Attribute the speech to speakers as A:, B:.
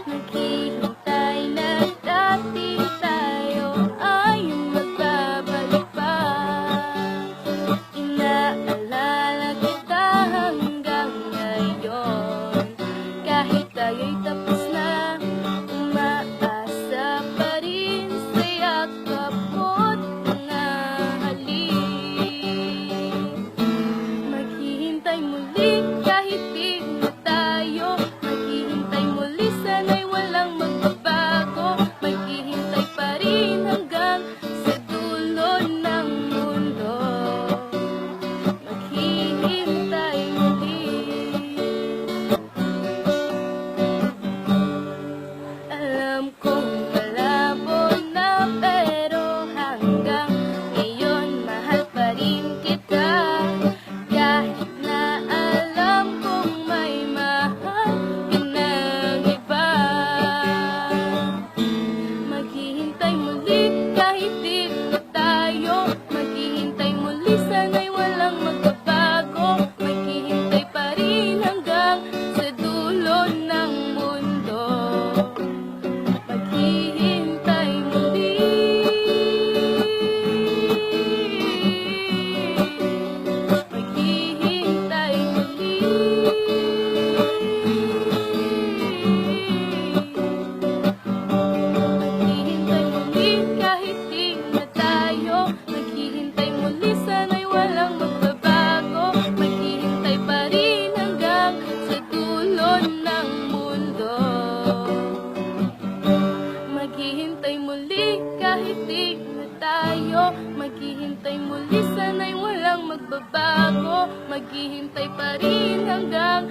A: Naghihintay na dati tayo ay magbabalik pa. Inaalala kita hanggang ngayon, kahit tayo'y tapos na, umaasa pa rin sa yakap mo't mga halik. Maghihintay muli kahit di na tayo, maghihintay muli sana'y walang magbabago. Maghihintay pa rin hanggang sa dulo ng mundo. Maghihintay muli. Alam kong malabo na pero hanggang ngayon mahal pa rin kita. Kahit na alam kong may mahal ka ng iba. Maghihintay muli kahit di na tayo, maghihintay muli sana'y walang magbabago. Maghihintay pa rin hanggang sa dulo ng mundo. Maghihintay muli. Maghihintay muli. Maghihintay muli kahit di na tayo, maghihintay muli sana'y walang magbabago. Maghihintay pa rin hanggang sa dulo ng mundo. Maghihintay muli kahit di na tayo, maghihintay muli sana'y walang magbabago. Maghihintay pa rin hanggang